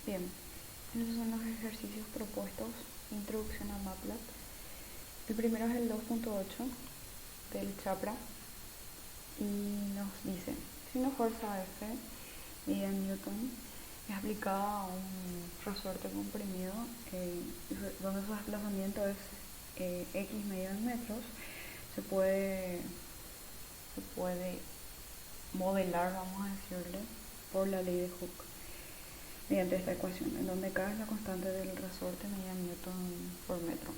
Bien, esos son los ejercicios propuestos, introducción a MATLAB. El primero es el 2.8 del Chapra y nos dice, si una fuerza F medida en Newton es aplicada a un resorte comprimido donde su desplazamiento es X medido en metros, se puede modelar, vamos a decirle, por la ley de Hooke mediante esta ecuación, en donde K es la constante del resorte medida en Newton por metro.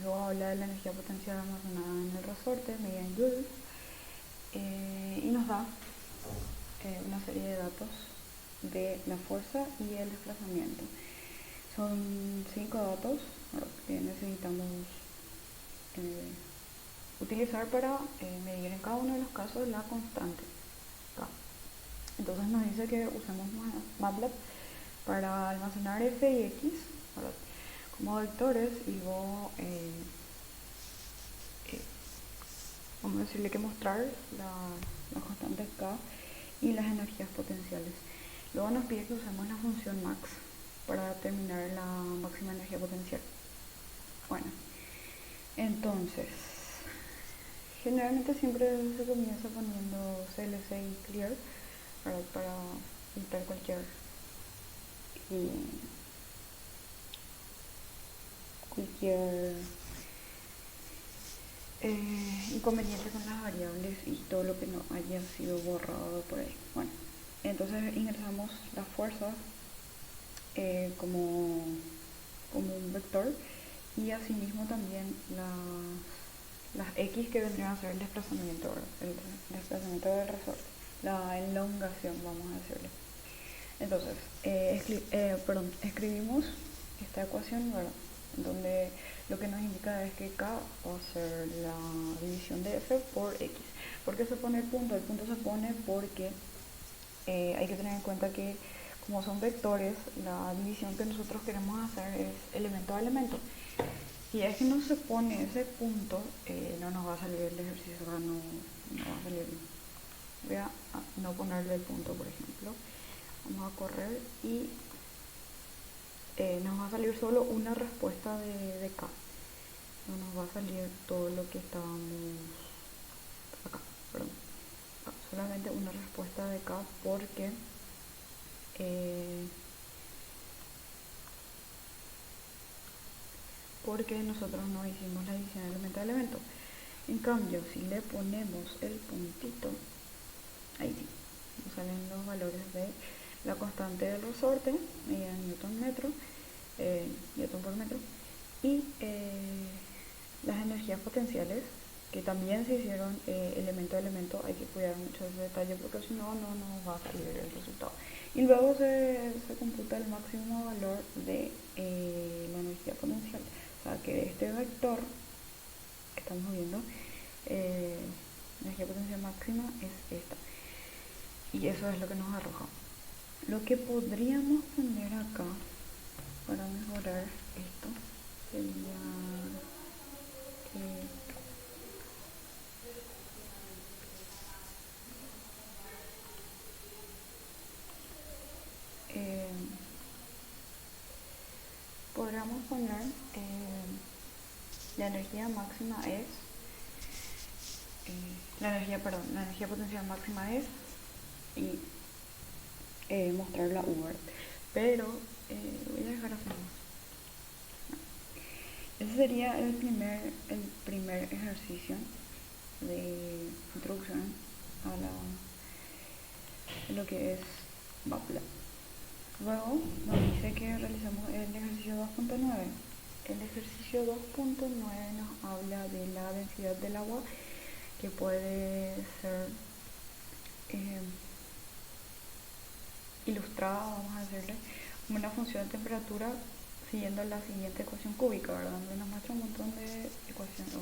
Luego habla de la energía potencial almacenada en el resorte medida en joules y nos da una serie de datos de la fuerza y el desplazamiento. Son 5 datos que necesitamos utilizar para medir en cada uno de los casos la constante K. Entonces nos dice que usemos MATLAB para almacenar F y X, ¿verdad?, como vectores, y luego vamos a decirle que mostrar las constantes K y las energías potenciales. Luego nos pide que usemos la función max para determinar la máxima energía potencial. Bueno, entonces generalmente siempre se comienza poniendo CLC y clear para evitar cualquier inconveniente con las variables y todo lo que no haya sido borrado por ahí. Bueno, entonces ingresamos las fuerzas como un vector y asimismo también las X que vendrían a ser el desplazamiento del resorte, la elongación, vamos a decirle. Entonces, escribimos esta ecuación, ¿verdad?, donde lo que nos indica es que K va a ser la división de F por X. ¿Por qué se pone el punto? El punto se pone porque hay que tener en cuenta que como son vectores, la división que nosotros queremos hacer es elemento a elemento. Si es que no se pone ese punto, no nos va a salir el ejercicio, no va a salir. Voy a no ponerle el punto, por ejemplo. Vamos a correr y nos va a salir solo una respuesta de K. No nos va a salir todo lo que estábamos acá, perdón. Solamente una respuesta de K porque nosotros no hicimos la división elemento a elemento. En cambio, si le ponemos el puntito, ahí sí, nos salen los valores de la constante del resorte, medida en Newton por metro, y las energías potenciales, que también se hicieron elemento a elemento. Hay que cuidar mucho ese detalle porque si no, no nos va a salir el resultado. Y luego se computa el máximo valor de la energía potencial. O sea que este vector que estamos viendo, la energía potencial máxima es esta. Y eso es lo que nos arroja. Lo que podríamos poner acá para mejorar esto sería podríamos poner la energía máxima es la energía potencial máxima es y mostrar la U, pero voy a dejar así. Ese sería el primer ejercicio de introducción a lo que es MATLAB. Luego nos dice que realicemos el ejercicio 2.9. El ejercicio 2.9 nos habla de la densidad del agua, que puede ser ilustrada, vamos a decirle, como una función de temperatura siguiendo la siguiente ecuación cúbica, ¿verdad?, donde nos muestra un montón de ecuaciones,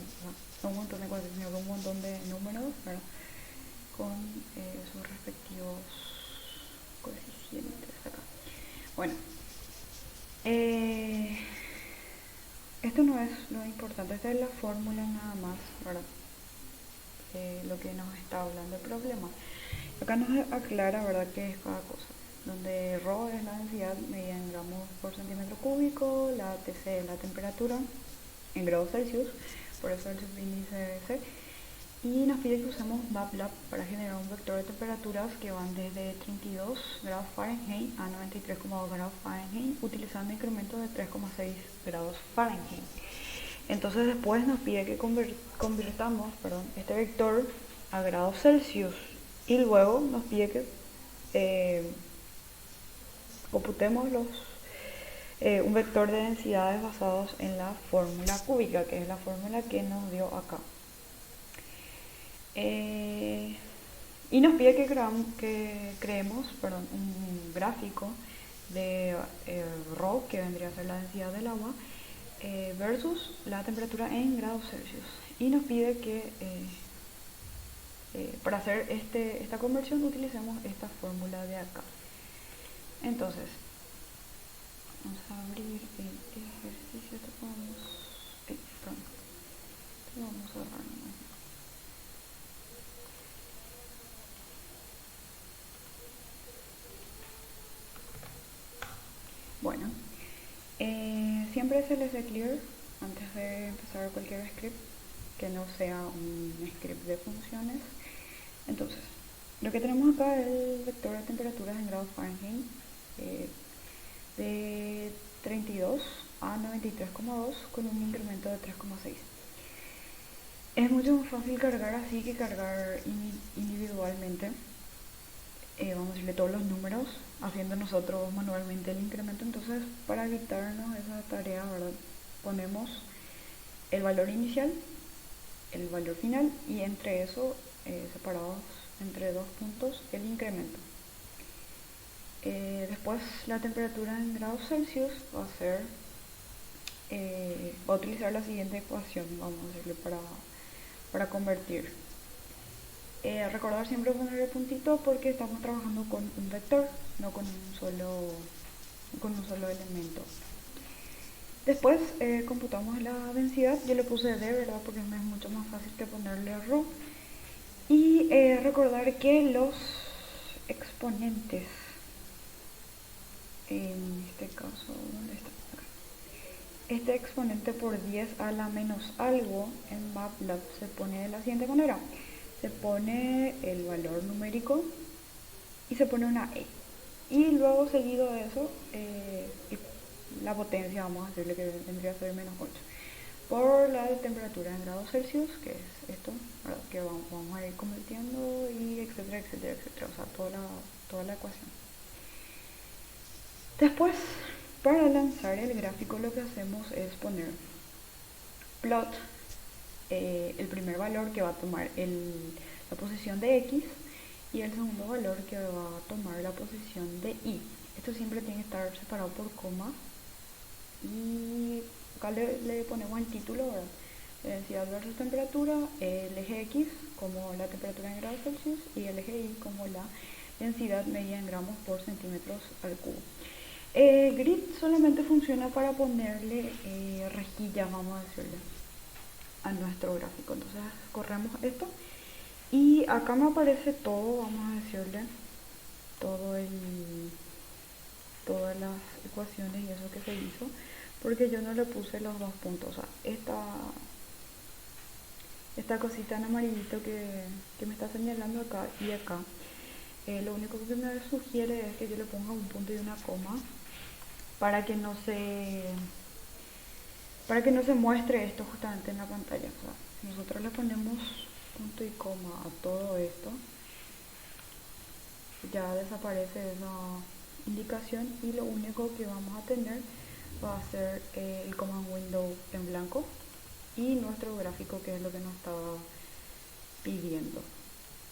no un montón de ecuaciones, sino un montón de números, ¿verdad?, con sus respectivos coeficientes acá. Bueno, esto no es lo importante, esta es la fórmula nada más, ¿verdad?, lo que nos está hablando el problema. Acá nos aclara, ¿verdad?, qué es cada cosa, donde ρ densidad medida en gramos por centímetro cúbico, la Tc es la temperatura en grados Celsius, por eso el subíndice C, y nos pide que usemos MATLAB para generar un vector de temperaturas que van desde 32 grados Fahrenheit a 93,2 grados Fahrenheit, utilizando incrementos de 3,6 grados Fahrenheit. Entonces después nos pide que convirtamos este vector a grados Celsius y luego nos pide que computemos un vector de densidades basados en la fórmula cúbica, que es la fórmula que nos dio acá. Y nos pide que creemos un gráfico de ρ, que vendría a ser la densidad del agua, versus la temperatura en grados Celsius. Y nos pide que para hacer esta conversión utilicemos esta fórmula de acá. Entonces, vamos a abrir el ejercicio. Vamos a cerrar nomás. Bueno, siempre se les dé clear antes de empezar cualquier script que no sea un script de funciones. Entonces, lo que tenemos acá es el vector de temperaturas en grados Fahrenheit de 32 a 93,2 con un incremento de 3,6. Es mucho más fácil cargar así que cargar individualmente. Vamos a decirle todos los números, haciendo nosotros manualmente el incremento. Entonces, para evitarnos esa tarea, ¿verdad?, ponemos el valor inicial, el valor final, y entre eso, separados entre dos puntos, el incremento. Después, la temperatura en grados Celsius va a utilizar la siguiente ecuación, vamos a decirle, para convertir. Recordar siempre poner el puntito porque estamos trabajando con un vector, no con un solo elemento. Después computamos la densidad. Yo le puse D, ¿verdad?, porque me es mucho más fácil que ponerle ρ. Y recordar que los exponentes, en este caso, ¿dónde está? Acá. Este exponente por 10 a la menos algo en MATLAB se pone de la siguiente manera. Se pone el valor numérico y se pone una E. Y luego, seguido de eso, la potencia, vamos a decirle que vendría a ser menos 8. Por la de temperatura en grados Celsius, que es esto, ¿verdad?, que vamos a ir convirtiendo, y etcétera, etcétera, etcétera. O sea, toda la ecuación. Después, para lanzar el gráfico, lo que hacemos es poner plot, el primer valor que va a tomar la posición de X, y el segundo valor que va a tomar la posición de Y. Esto siempre tiene que estar separado por coma, y acá le ponemos el título, ¿verdad?, densidad versus temperatura, el eje X como la temperatura en grados Celsius y el eje Y como la densidad medida en gramos por centímetros al cubo. Grid solamente funciona para ponerle rejillas, vamos a decirle, a nuestro gráfico. Entonces corremos esto y acá me aparece todo, vamos a decirle, todas las ecuaciones y eso que se hizo, porque yo no le puse los dos puntos. O sea, esta cosita en amarillito que me está señalando acá y acá, lo único que me sugiere es que yo le ponga un punto y una coma para que no se muestre esto justamente en la pantalla. O sea, si nosotros le ponemos punto y coma a todo esto, ya desaparece esa indicación y lo único que vamos a tener va a ser el command window en blanco y nuestro gráfico, que es lo que nos estaba pidiendo.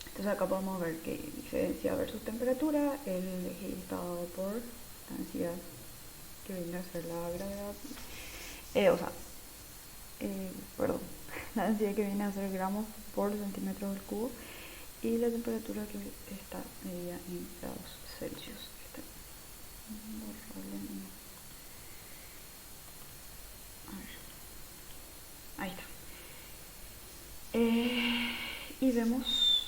Entonces acá podemos ver que dice densidad versus temperatura, el eje está dado por la densidad que viene a ser la gravedad, la densidad que viene a ser gramos por centímetros al cubo, y la temperatura que está medida en grados Celsius. Ahí está. Y vemos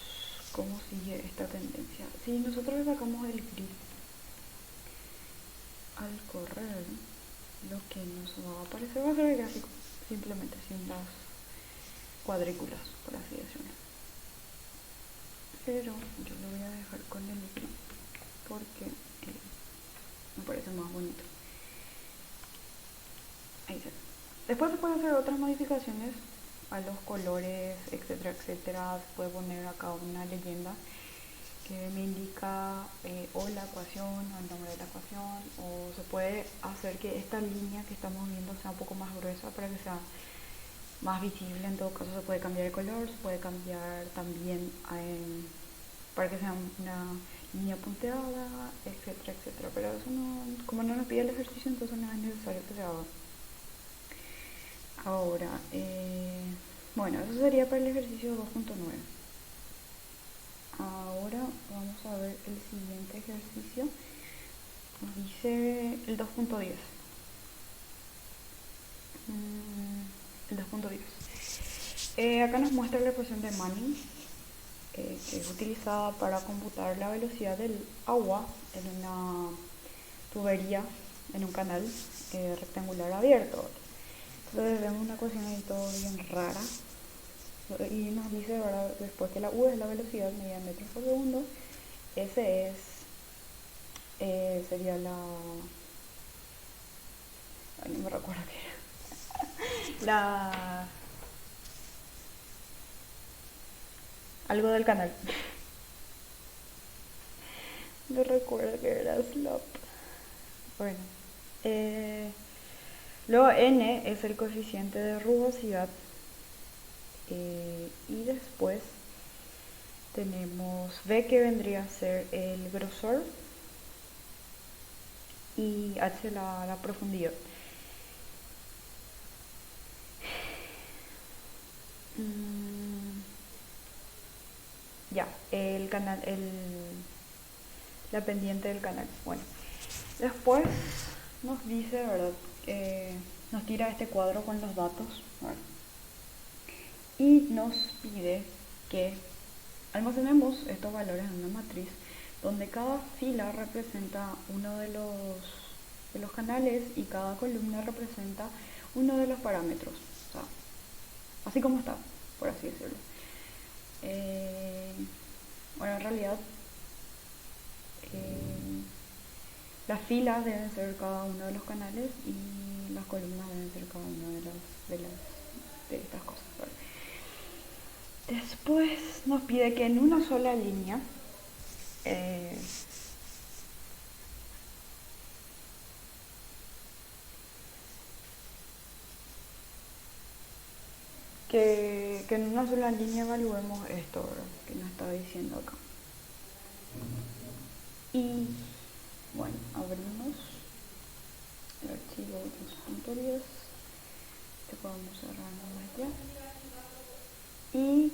cómo sigue esta tendencia. Si nosotros le sacamos el grid al correr lo que nos va a aparecer va a ser el gráfico, simplemente sin las cuadrículas, por así decirlo. Pero yo lo voy a dejar con el otro porque me parece más bonito. Ahí se ve. Después se pueden hacer otras modificaciones a los colores, etcétera, etcétera. Se puede poner acá una leyenda que me indica o la ecuación o el nombre de la ecuación, o se puede hacer que esta línea que estamos viendo sea un poco más gruesa para que sea más visible. En todo caso se puede cambiar el color, se puede cambiar también para que sea una línea punteada, etcétera, etcétera. Pero eso no, como no nos pide el ejercicio, entonces no es necesario que se haga. Ahora, bueno, eso sería para el ejercicio 2.9. Ahora vamos a ver el siguiente ejercicio. Nos dice el 2.10. El 2.10. Acá nos muestra la ecuación de Manning, que es utilizada para computar la velocidad del agua en una tubería, en un canal rectangular abierto. Entonces vemos una ecuación ahí todo bien rara. Y nos dice, ¿verdad? Después que la U es la velocidad medida en metros por segundo, S sería la... Ay, no me recuerdo qué era. Algo del canal. No recuerdo que era slop. Bueno. Luego N es el coeficiente de rugosidad. Y después tenemos V, que vendría a ser el grosor, y H la profundidad. Ya, el canal, la pendiente del canal. Bueno, después nos dice, ¿verdad? Nos tira este cuadro con los datos, ¿verdad? Y nos pide que almacenemos estos valores en una matriz donde cada fila representa uno de los canales y cada columna representa uno de los parámetros. O sea, así como está, por así decirlo. Bueno, en realidad las filas deben ser cada uno de los canales y las columnas deben ser cada una de estas cosas, ¿verdad? Después nos pide que en una sola línea que en una sola línea evaluemos esto, ¿verdad? Que nos está diciendo acá. Y bueno, abrimos el archivo 2.10. Este podemos cerrar nomás ya. Y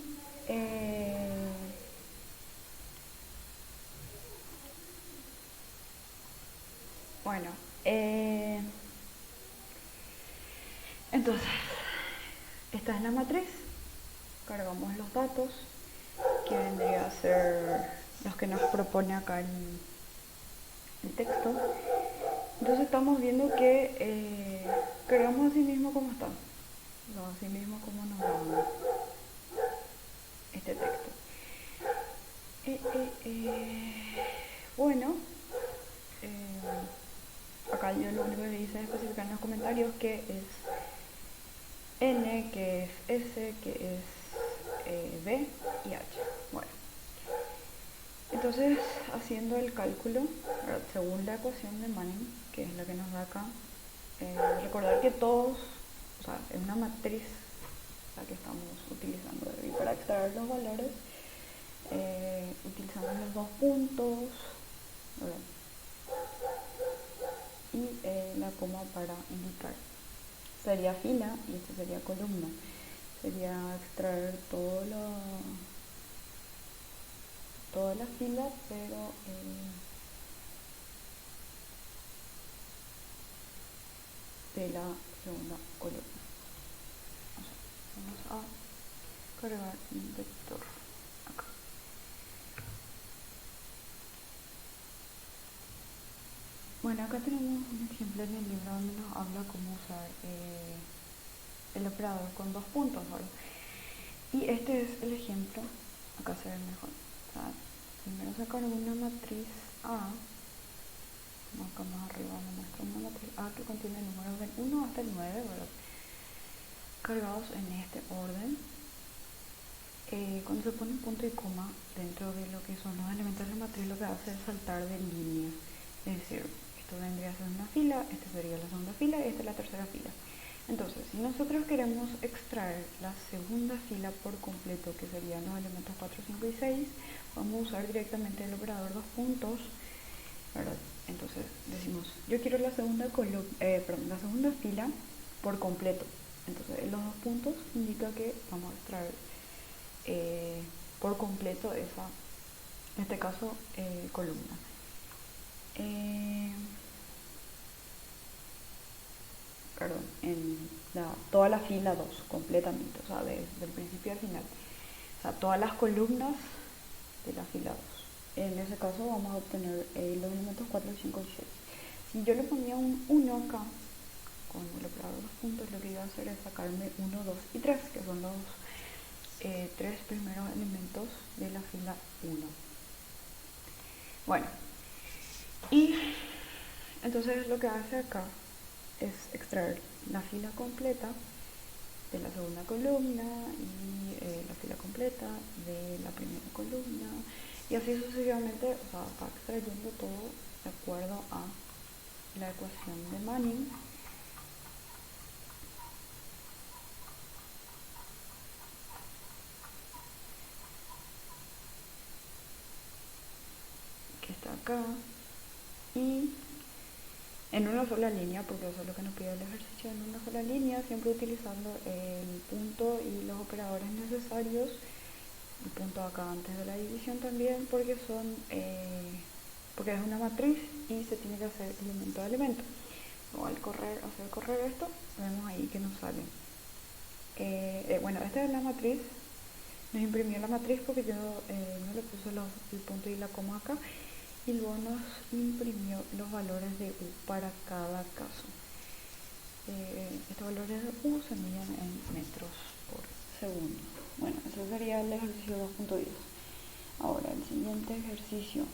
bueno, entonces esta es la matriz. Cargamos los datos, que vendría a ser los que nos propone acá el texto. Entonces estamos viendo que cargamos así mismo como está, no, así mismo como nos da este texto. Bueno, acá yo lo único que hice es especificar en los comentarios que es N, que es S, que es B y H. Bueno, entonces haciendo el cálculo, según la ecuación de Manning, que es la que nos da acá, recordar que todos, o sea, es una matriz la que estamos utilizando, y para extraer los valores utilizamos los dos puntos, ¿verdad? Y la coma para indicar. Sería fila y esto sería columna. Sería extraer toda la fila, pero de la segunda columna. Vamos a cargar un vector acá. Bueno, acá tenemos un ejemplo en el libro donde nos habla cómo usar el operador con dos puntos, ¿verdad? Y este es el ejemplo, acá se ve mejor. O sea, primero sacar una matriz A, acá más arriba me muestra una matriz A que contiene números del 1 hasta el 9, ¿verdad? Cargados en este orden. Cuando se pone punto y coma dentro de lo que son los elementos de la matriz, lo que hace es saltar de líneas. Es decir, esto vendría a ser una fila, esta sería la segunda fila y esta es la tercera fila. Entonces, si nosotros queremos extraer la segunda fila por completo, que serían los elementos 4, 5 y 6, vamos a usar directamente el operador dos puntos, ¿verdad? Entonces decimos, yo quiero la segunda la segunda fila por completo. Entonces los dos puntos indica que vamos a extraer por completo esa, en este caso, columna. Perdón, toda la fila 2 completamente, o sea, desde el principio al final. O sea, todas las columnas de la fila 2. En ese caso vamos a obtener los elementos 4, 5 y 6. Si yo le ponía un 1 acá, con el operador de los puntos, lo que iba a hacer es sacarme 1, 2 y 3, que son los tres primeros elementos de la fila 1. Bueno, y entonces lo que hace acá es extraer la fila completa de la segunda columna y la fila completa de la primera columna y así sucesivamente, o sea, va extrayendo todo de acuerdo a la ecuación de Manning. Que está acá y en una sola línea, porque eso es lo que nos pide el ejercicio, en una sola línea, siempre utilizando el punto y los operadores necesarios, el punto acá antes de la división también, porque porque es una matriz y se tiene que hacer elemento a elemento. O al hacer correr esto, vemos ahí que nos sale. Bueno, esta es la matriz, nos imprimió la matriz porque yo no le puse el punto y la coma acá, y luego nos imprimió los valores de U para cada caso. Estos valores de U se miden en metros por segundo. Bueno, eso sería el ejercicio 2.10. Ahora, el siguiente ejercicio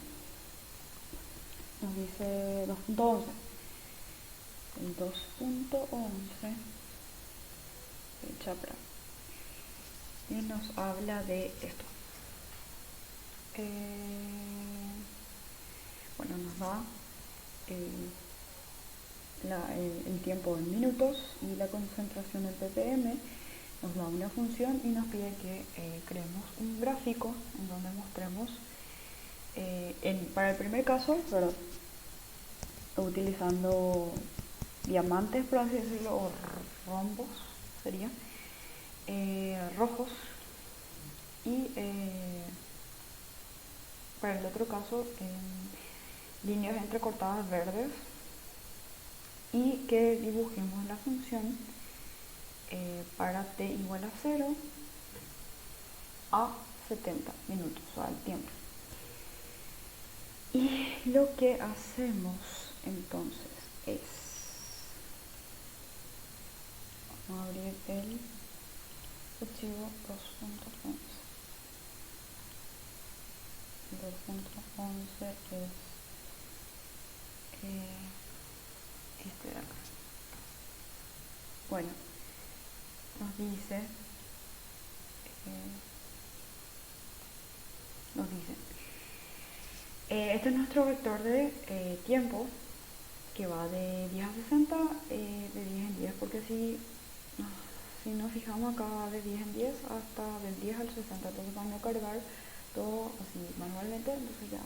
nos dice 2.11. El 2.11 el chapra y nos habla de esto. Bueno, nos da el tiempo en minutos y la concentración en ppm. Nos da una función y nos pide que creemos un gráfico en donde mostremos para el primer caso, ¿verdad? Utilizando diamantes, por así decirlo, o rombos sería, rojos, y para el otro caso líneas entrecortadas verdes, y que dibujemos la función para t igual a 0 a 70 minutos, o sea, el tiempo. Y lo que hacemos entonces es, vamos a abrir el archivo 2.11. 2.11 es este de acá. Bueno, nos dice este es nuestro vector de tiempo, que va de 10 a 60, de 10 en 10, porque si nos fijamos acá va de 10 en 10 hasta del 10 al 60, entonces vamos a cargar todo así manualmente, entonces ya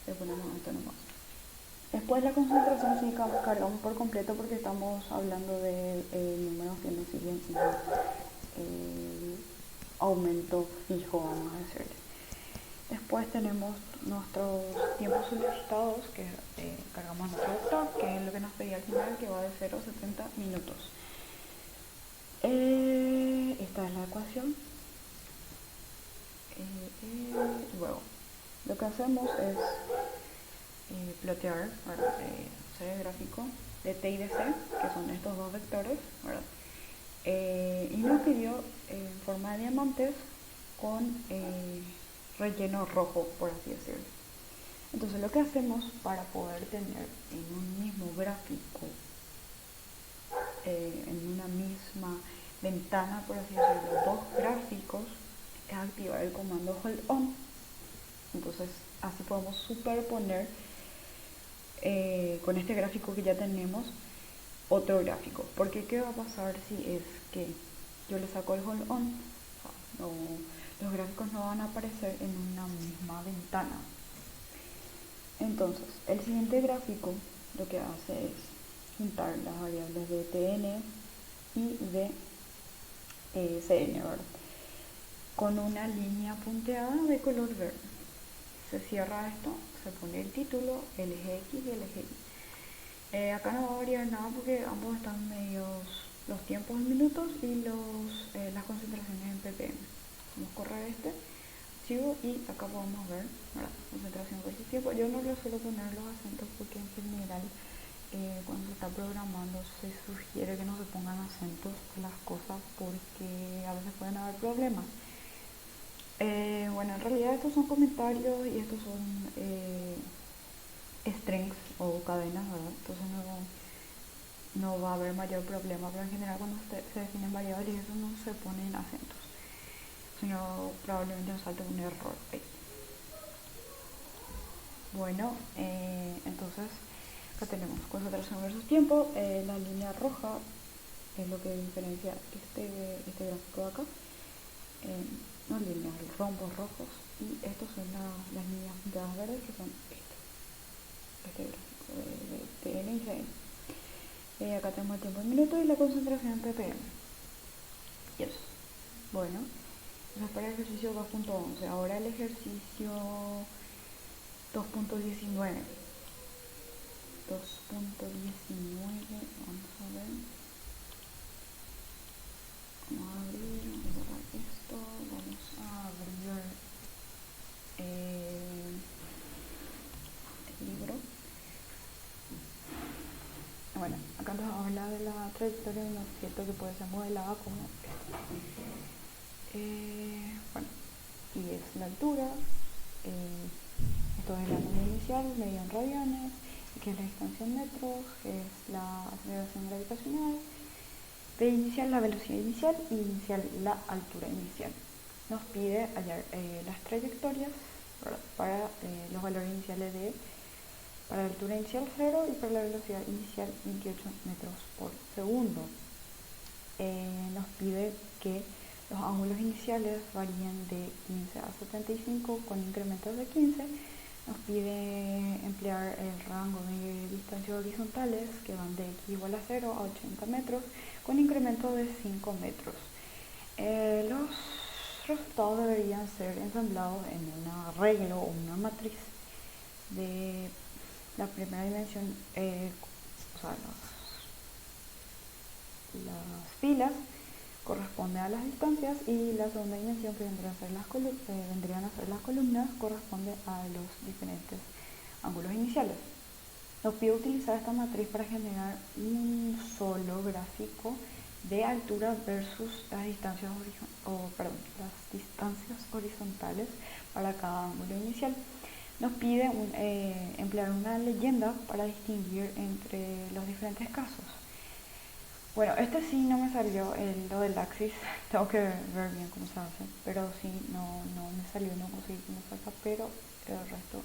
le ponemos esto nomás. Después la concentración sí cargamos por completo porque estamos hablando de números que nos siguen aumento fijo, vamos a decirle. Después tenemos nuestros tiempos solicitados, que cargamos nuestro vector, que es lo que nos pedía al final, que va de 0 a 70 minutos. Esta es la ecuación. Luego, lo que hacemos es plotear, hacer el gráfico de T y de C, que son estos dos vectores, ¿verdad? Y nos pidió en forma de diamantes con relleno rojo, por así decirlo. Entonces lo que hacemos para poder tener en un mismo gráfico, en una misma ventana, por así decirlo, dos gráficos, es activar el comando hold on. Entonces así podemos superponer con este gráfico que ya tenemos otro gráfico. Porque ¿qué va a pasar si es que yo le saco el hold on? O sea, no, los gráficos no van a aparecer en una misma ventana. Entonces, el siguiente gráfico lo que hace es juntar las variables de tn y de cn, ¿verdad? Con una línea punteada de color verde. Se cierra esto, se pone el título, el eje X y el eje Y. Acá no va a variar nada porque ambos están medios los tiempos en minutos y las concentraciones en ppm. Vamos a correr este archivo y acá podemos ver, ¿verdad? Concentración versus tiempo. Yo no le suelo poner los acentos porque en general cuando se está programando se sugiere que no se pongan acentos en las cosas porque a veces pueden haber problemas. Bueno, en realidad estos son comentarios y estos son strings o cadenas, ¿verdad? Entonces no va a haber mayor problema, pero en general cuando se definen variables eso no se ponen acentos, sino probablemente nos salte un error ahí. Bueno, entonces acá tenemos concentración versus tiempo. La línea roja es lo que diferencia este gráfico de acá. No líneas, rombos rojos, y estos son las líneas punteadas verdes, que son este gráfico de TN y CN. Acá tenemos el tiempo en minutos y la concentración en ppm. Y eso. Bueno, entonces para el ejercicio 2.11, ahora el ejercicio 2.19. Vamos a ver. Vamos a abrir, vamos a borrar esto, vamos a abrir el libro. Bueno, acá nos habla de la trayectoria de un objeto que puede ser modelada como bueno, y es la altura, esto es el ángulo inicial, medido en radianes, que es la distancia en metros, que es la aceleración gravitacional, P inicial, la velocidad inicial, y inicial, la altura inicial. Nos pide hallar las trayectorias para los valores iniciales para la altura inicial 0 y para la velocidad inicial 28 metros por segundo. Nos pide que los ángulos iniciales varían de 15 a 75 con incrementos de 15. Nos pide emplear el rango de distancias horizontales que van de x igual a 0 a 80 metros con incremento de 5 metros. Los resultados deberían ser ensamblados en un arreglo o una matriz de la primera dimensión, o sea, las filas corresponde a las distancias y la segunda dimensión, que vendrían a ser las columnas, corresponde a los diferentes ángulos iniciales. Nos pide utilizar esta matriz para generar un solo gráfico de altura versus las distancias horizontales para cada ángulo inicial. Nos pide emplear una leyenda para distinguir entre los diferentes casos. Bueno, este sí no me salió, lo del axis, tengo que ver bien cómo se hace, pero sí, no me salió, no conseguí cómo se hace, pero el resto,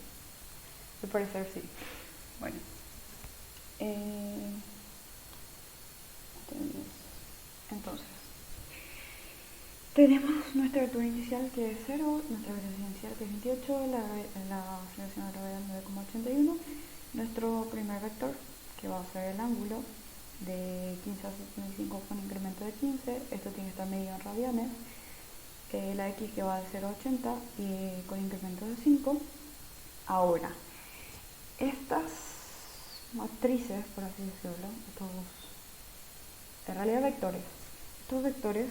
al parecer sí. Bueno, entonces, tenemos nuestra altura inicial que es 0, nuestra velocidad inicial que es 28, la aceleración de gravedad 9,81, nuestro primer vector, que va a ser el ángulo, de 15 a 75 con incremento de 15, esto tiene que estar medido en radianes, la x que va de 0 a 80 y con incremento de 5. Ahora, estas matrices, por así decirlo, en realidad vectores, estos vectores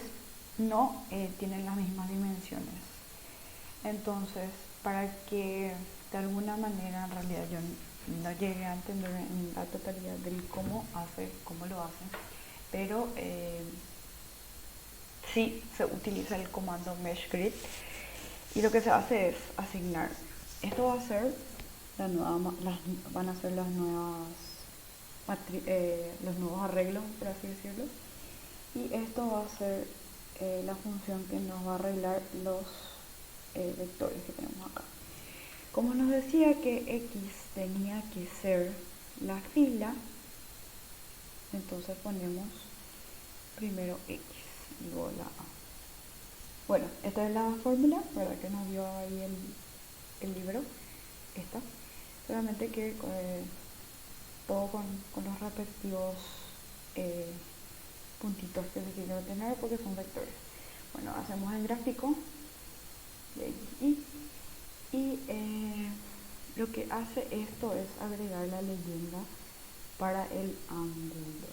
no tienen las mismas dimensiones. Entonces, para que de alguna manera, en realidad yo no llegué a entender en la totalidad de cómo lo hace, pero sí se utiliza el comando mesh grid y lo que se hace es asignar. Esto va a ser van a ser las nuevas los nuevos arreglos, por así decirlo, y esto va a ser la función que nos va a arreglar los vectores que tenemos acá. Como nos decía que X tenía que ser la fila, entonces ponemos primero X y luego la A. Bueno, esta es la fórmula, ¿verdad? Que nos dio ahí el libro, esta. Solamente que todo con los respectivos puntitos que se quieren obtener porque son vectores. Bueno, hacemos el gráfico de X, y lo que hace esto es agregar la leyenda para el ángulo.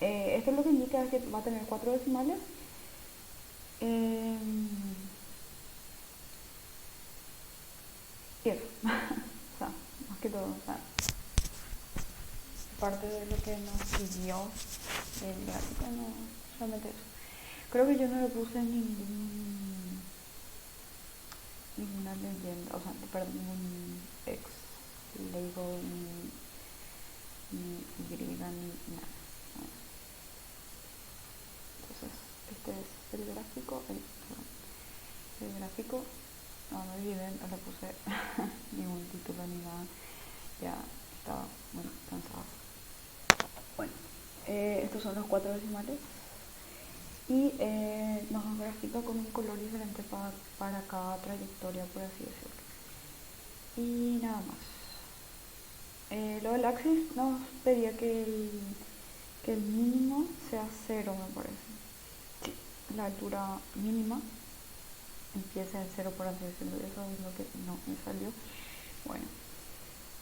Esto lo que indica es que va a tener 4 decimales. Y eso. O sea, más que todo, o sea, parte de lo que nos pidió el gráfico, no solamente eso. Creo que yo no le puse ninguna leyenda, o sea, perdón, ningún X label, ni Y, ni nada. Entonces, este es el gráfico, el gráfico, no me olviden, no le puse ningún título ni nada, ya estaba, bueno, cansado. Bueno, estos son los 4 decimales y nos grafica con un color diferente para cada trayectoria, por así decirlo. Y nada más. Lo del axis nos pedía que el mínimo sea 0, me parece. Sí, la altura mínima empieza en 0, por así decirlo. Eso es lo que no me salió. Bueno,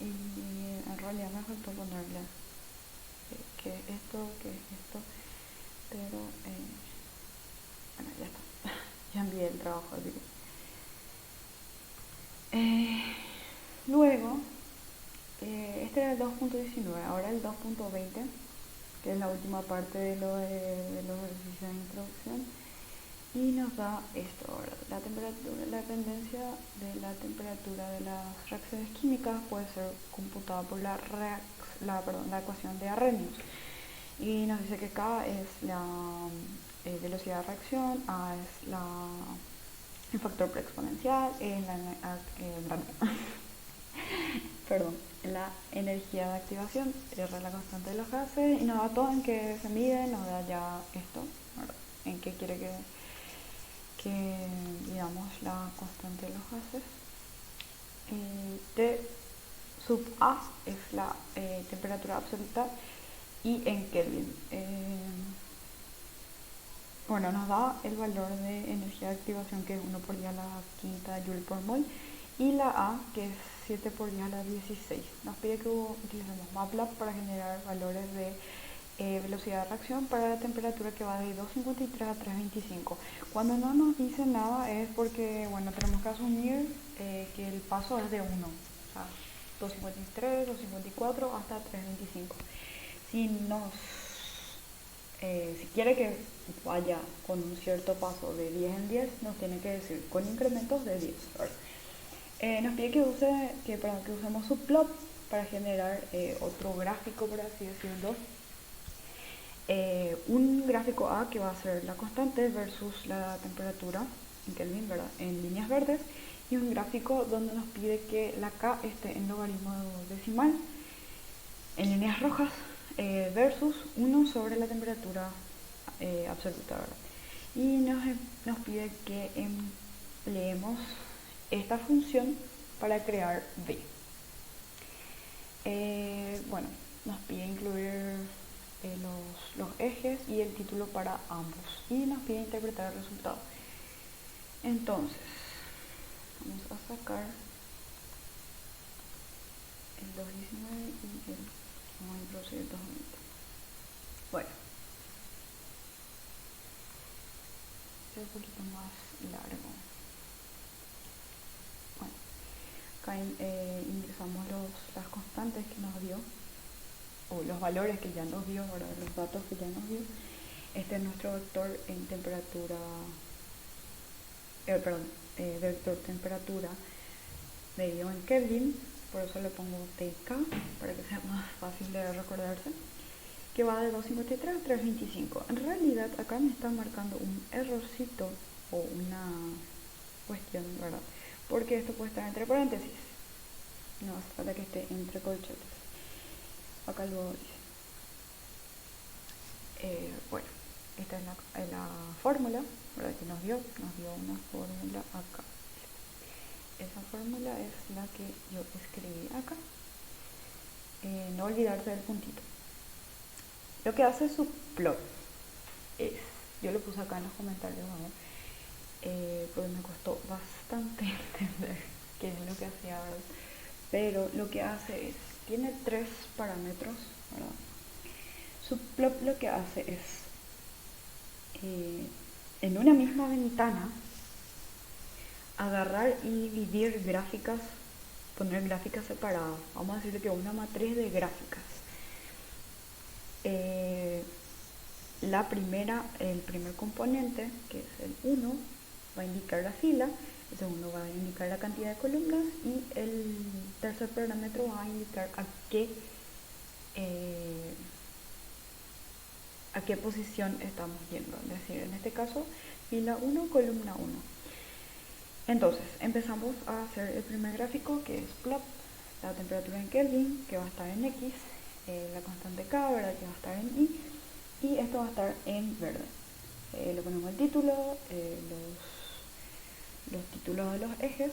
y en realidad me faltó ponerle que es esto, pero bueno, ya está. Ya envié el trabajo, así que luego este era el 2.19, ahora el 2.20, que es la última parte de los ejercicios de introducción, y nos da esto ahora. La dependencia de la temperatura de las reacciones químicas puede ser computada por la ecuación de Arrhenius, y nos dice que K es la velocidad de reacción, A es el factor preexponencial, perdón, la energía de activación, R la constante de los gases, y nos da todo en que se mide, nos da ya esto, ¿verdad? En qué quiere que digamos la constante de los gases. T sub A es la temperatura absoluta, y en Kelvin. Bueno, nos da el valor de energía de activación, que es 1 por 10 a la quinta joule por mol, y la A, que es 7 por 10 a la 16. Nos pide que utilicemos MATLAB para generar valores de velocidad de reacción para la temperatura que va de 2.53 a 3.25. Cuando no nos dice nada es porque, bueno, tenemos que asumir que el paso es de 1, o sea, 2.53, 2.54 hasta 3.25. Si quiere que vaya con un cierto paso de 10 en 10, nos tiene que decir con incrementos de 10. Nos pide que usemos subplot para generar otro gráfico, por así decirlo. Un gráfico A que va a ser la constante versus la temperatura en Kelvin, ¿verdad? En líneas verdes, y un gráfico donde nos pide que la K esté en logaritmo decimal en líneas rojas, versus 1 sobre la temperatura absoluta, ¿verdad? Y nos pide que empleemos esta función para crear B. Bueno, nos pide incluir los ejes y el título para ambos, y nos pide interpretar el resultado. Entonces, vamos a sacar el 2.19 y vamos a introducir el 2.20. Bueno, este es un poquito más largo. Bueno, acá usamos las constantes que nos dio, o los valores que ya nos dio, ¿verdad? Los datos que ya nos dio. Este es nuestro vector en temperatura, vector temperatura medido en Kelvin, por eso le pongo TK, para que sea más fácil de recordarse, que va de 253 a 325. En realidad acá me está marcando un errorcito o una cuestión, ¿verdad? Porque esto puede estar entre paréntesis, no hace falta que esté entre corchetes. Acá luego dice. Bueno, esta es la fórmula, ¿verdad? Que nos dio una fórmula acá. Esa fórmula es la que yo escribí acá. No olvidarse del puntito. Lo que hace su plot es, yo lo puse acá en los comentarios, porque me costó bastante entender qué es lo que hacía, ¿verdad? Pero lo que hace es, tiene 3 parámetros, ¿verdad? Su plot lo que hace es, en una misma ventana, agarrar y dividir gráficas, poner gráficas separadas. Vamos a decir que una matriz de gráficas. El primer componente, que es el 1, va a indicar la fila, el segundo va a indicar la cantidad de columnas y el tercer parámetro va a indicar a qué posición estamos yendo. Es decir, en este caso, fila 1, columna 1. Entonces, empezamos a hacer el primer gráfico, que es plot, la temperatura en Kelvin, que va a estar en X, la constante K, ¿verdad? Que va a estar en Y, y esto va a estar en verde. Le ponemos el título, los títulos de los ejes,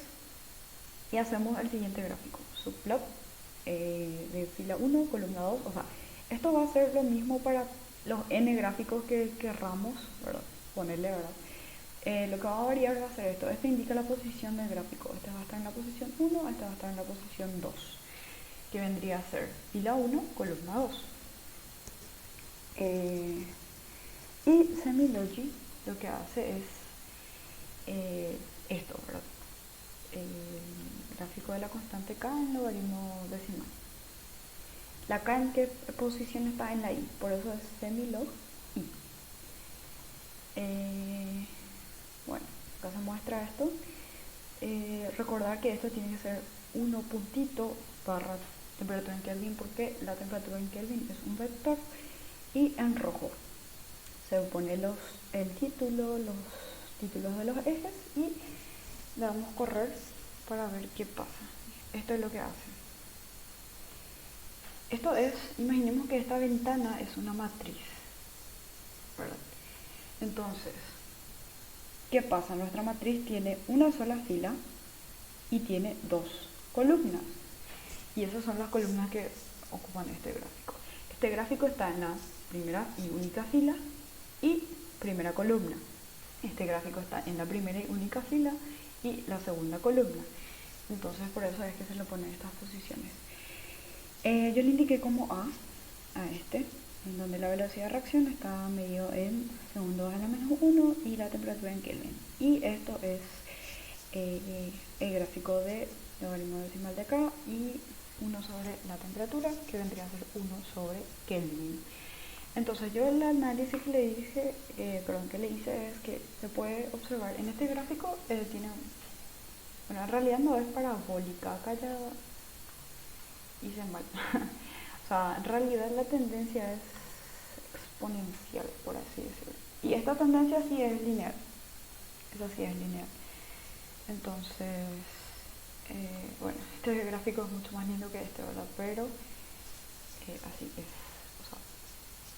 y hacemos el siguiente gráfico, subplot de fila 1, columna 2, o sea, esto va a ser lo mismo para los n gráficos que querramos, ¿verdad? Ponerle, ¿verdad? Lo que va a variar va a ser esto. Este indica la posición del gráfico. Este va a estar en la posición 1, este va a estar en la posición 2, que vendría a ser fila 1, columna 2. Y Semilogy lo que hace es esto, ¿verdad? El gráfico de la constante K en logaritmo decimal. La K en qué posición está en la Y, por eso es semilog Y. Bueno, acá se muestra esto. Recordar que esto tiene que ser 1 puntito barra temperatura en Kelvin, porque la temperatura en Kelvin es un vector, y en rojo se pone el título, los títulos de los ejes, y le damos a correr para ver qué pasa. Esto es lo que hace. Esto es, imaginemos que esta ventana es una matriz, ¿verdad? Entonces, ¿qué pasa? Nuestra matriz tiene una sola fila y tiene 2 columnas. Y esas son las columnas que ocupan este gráfico. Este gráfico está en la primera y única fila y primera columna. Este gráfico está en la primera y única fila y la segunda columna. Entonces, por eso es que se le ponen estas posiciones. Yo le indiqué como A este, en donde la velocidad de reacción está medido en segundos a la menos 1 y la temperatura en Kelvin. Y esto es el gráfico de logaritmo decimal de acá y 1 sobre la temperatura, que vendría a ser 1 sobre Kelvin. Entonces yo el análisis que le hice, que le hice es que se puede observar en este gráfico, tiene, bueno, en realidad no es parabólica, acá ya hice mal. O sea, en realidad la tendencia es exponencial, por así decirlo. Y esta tendencia sí es lineal. Esa sí es lineal. Entonces, bueno, este gráfico es mucho más lindo que este, ¿verdad? Pero así es. O sea,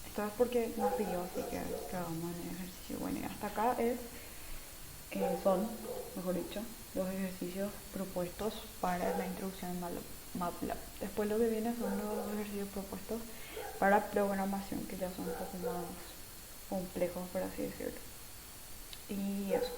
esto es porque nos pidió así que hagamos el ejercicio. Bueno, y hasta acá son, mejor dicho, los ejercicios propuestos para la introducción en MATLAB. Después lo que viene son los ejercicios propuestos para programación, que ya son un poco más complejos, por así decirlo. Y eso.